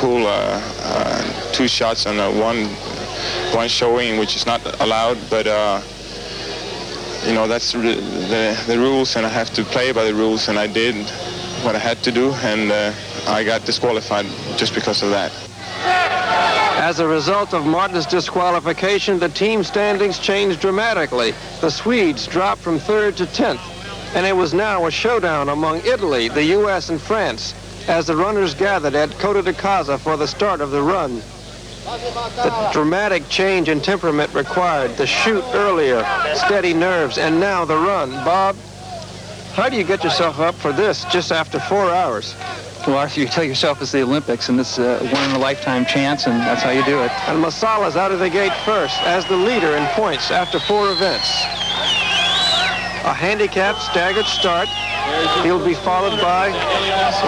pull 2 shots on one showing, which is not allowed, but you know, that's the rules, and I have to play by the rules, and I did what I had to do, and I got disqualified just because of that. As a result of Martin's disqualification, the team standings changed dramatically. The Swedes dropped from 3rd to 10th, and it was now a showdown among Italy, the U.S., and France as the runners gathered at Coda di Casa for the start of the run. The dramatic change in temperament required the shoot earlier, steady nerves, and now the run. Bob, how do you get yourself up for this just after 4 hours? Well, Arthur, you tell yourself it's the Olympics, and this is a one-in-a-lifetime chance, and that's how you do it. And Masala's out of the gate first as the leader in points after 4 events. A handicapped staggered start. He'll be followed by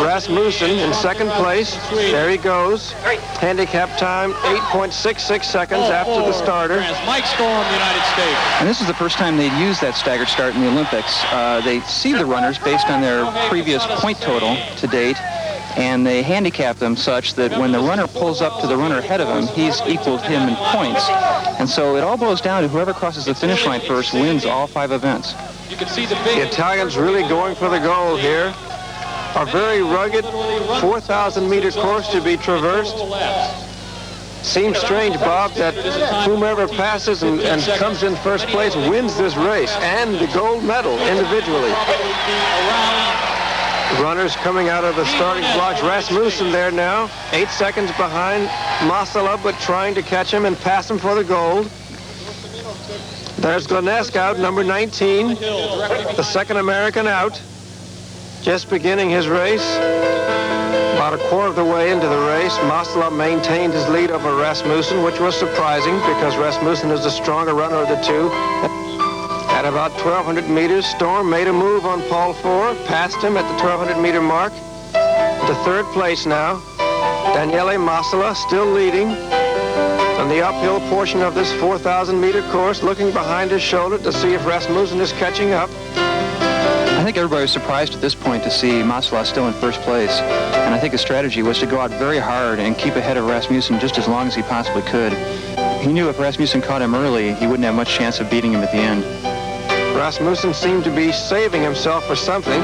Rasmussen in 2nd place. There he goes. Handicap time 8.66 seconds after the starter. Mike Storm, United States. And this is the first time they'd used that staggered start in the Olympics. They see the runners based on their previous point total to date, and they handicap them such that when the runner pulls up to the runner ahead of him, he's equal to him in points. And so it all boils down to whoever crosses the finish line first wins all 5 events. You can see the Italians really going for the goal here. A very rugged 4,000-meter course to be traversed. Seems strange, Bob, that whomever passes and comes in first place wins this race and the gold medal individually. Runners coming out of the starting blocks. Rasmussen there now, 8 seconds behind Masala, but trying to catch him and pass him for the gold. There's Glanesk out, number 19, the second American out, just beginning his race. About a quarter of the way into the race, Masala maintained his lead over Rasmussen, which was surprising because Rasmussen is the stronger runner of the two. At about 1,200 meters, Storm made a move on Paul Four, passed him at the 1,200-meter mark. To 3rd place now. Daniele Masala still leading on the uphill portion of this 4,000-meter course, looking behind his shoulder to see if Rasmussen is catching up. I think everybody was surprised at this point to see Masala still in first place. And I think the strategy was to go out very hard and keep ahead of Rasmussen just as long as he possibly could. He knew if Rasmussen caught him early, he wouldn't have much chance of beating him at the end. Rasmussen seemed to be saving himself for something.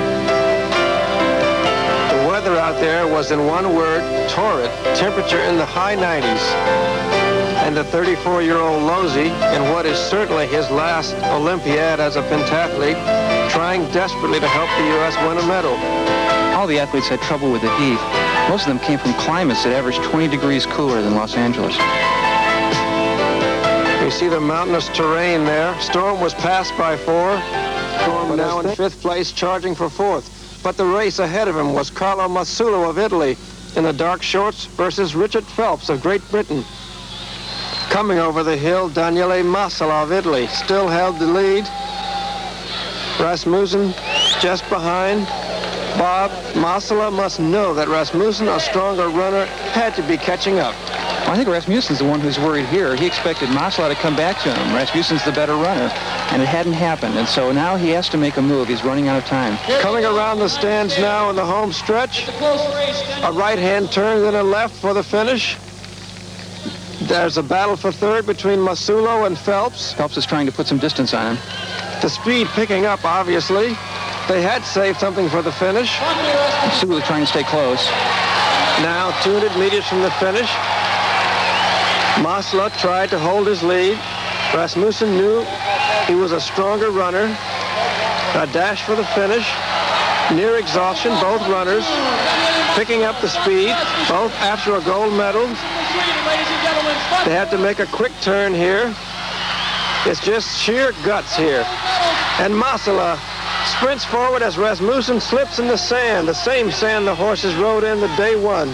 The weather out there was, in one word, torrid. Temperature in the high 90s. And the 34-year-old Losey, in what is certainly his last Olympiad as a pentathlete, trying desperately to help the U.S. win a medal. All the athletes had trouble with the heat. Most of them came from climates that averaged 20 degrees cooler than Los Angeles. You see the mountainous terrain there. Storm was passed by Four. Storm now in 5th place, charging for 4th. But the race ahead of him was Carlo Massulo of Italy in the dark shorts versus Richard Phelps of Great Britain. Coming over the hill, Daniele Masala of Italy still held the lead. Rasmussen just behind. Bob, Masala must know that Rasmussen, a stronger runner, had to be catching up. Well, I think Rasmussen's the one who's worried here. He expected Masala to come back to him. Rasmussen's the better runner, and it hadn't happened. And so now he has to make a move. He's running out of time. Coming around the stands now in the home stretch. A right-hand turn, then a left for the finish. There's a battle for 3rd between Massulo and Phelps. Phelps is trying to put some distance on him. The speed picking up, obviously. They had saved something for the finish. Massulo trying to stay close. Now 200 meters from the finish. Masala tried to hold his lead. Rasmussen knew he was a stronger runner. A dash for the finish. Near exhaustion, both runners picking up the speed, both after a gold medal. They had to make a quick turn here. It's just sheer guts here. And Masala sprints forward as Rasmussen slips in the sand, the same sand the horses rode in the day one.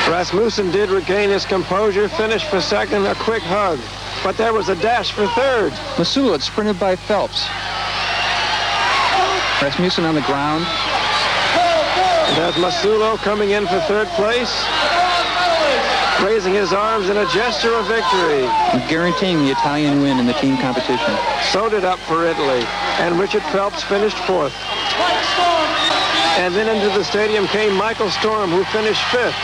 Rasmussen did regain his composure, finished for 2nd, a quick hug. But there was a dash for 3rd. Massulo had sprinted by Phelps. Rasmussen on the ground. There's Massulo coming in for 3rd place, raising his arms in a gesture of victory. And guaranteeing the Italian win in the team competition. Sewed it up for Italy, and Richard Phelps finished 4th. And then into the stadium came Michael Storm, who finished 5th,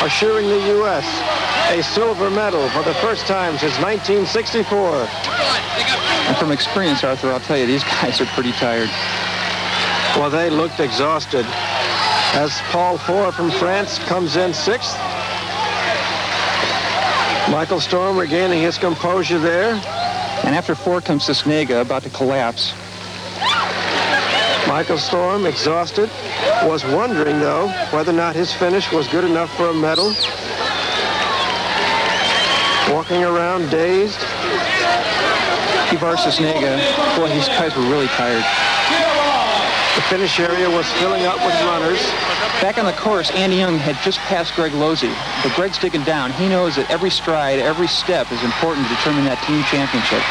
assuring the U.S. a silver medal for the first time since 1964. And from experience, Arthur, I'll tell you, these guys are pretty tired. Well, they looked exhausted. As Paul Four from France comes in 6th. Michael Storm regaining his composure there. And after 4 comes Cisnega, about to collapse. Michael Storm, exhausted, was wondering, though, whether or not his finish was good enough for a medal. Walking around dazed. Ivar Cisnega, boy, these guys were really tired. The finish area was filling up with runners. Back on the course, Andy Young had just passed Greg Losey, but Greg's digging down. He knows that every stride, every step is important to determine that team championship.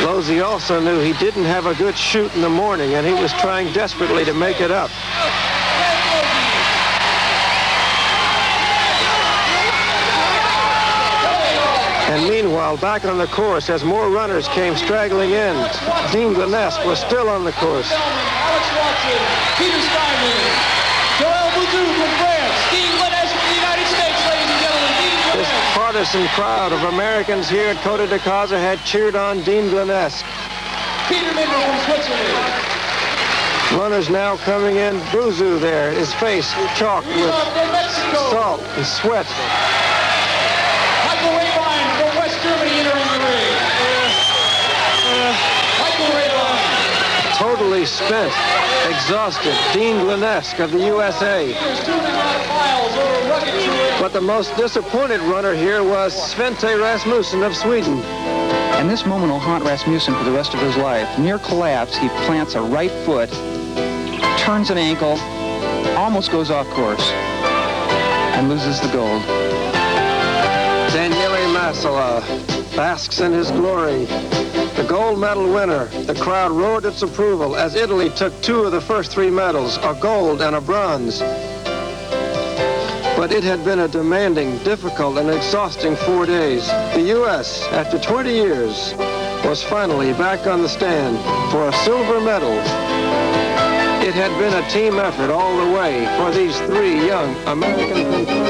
Losey also knew he didn't have a good shoot in the morning, and he was trying desperately to make it up. And meanwhile, back on the course, as more runners came straggling in, Dean Glenesk was still on the course. Alex Watson, Peter Steinman, Joël Bouzou from France, Dean Glenesk from the United States, ladies and gentlemen. Dean This Glenesk. partisan crowd of Americans here at Côte d'Ivoire had cheered on Dean Glenesk. Peter Midler from Switzerland. Runners now coming in. Bouzou there, his face chalked with From Mexico. salt and sweat. Michael Rabine from West Germany entering the ring. Michael Rabine. Totally spent, exhausted, Dean Glenesk of the USA. 2.5 miles over rugged terrain. But the most disappointed runner here was Svante Rasmussen of Sweden. And this moment will haunt Rasmussen for the rest of his life. Near collapse, he plants a right foot, turns an ankle, almost goes off course, and loses the gold. Daniele Masala basks in his glory. The gold medal winner. The crowd roared its approval as Italy took 2 of the first 3 medals, a gold and a bronze. But it had been a demanding, difficult, and exhausting 4 days. The U.S., after 20 years, was finally back on the stand for a silver medal. It had been a team effort all the way for these 3 young American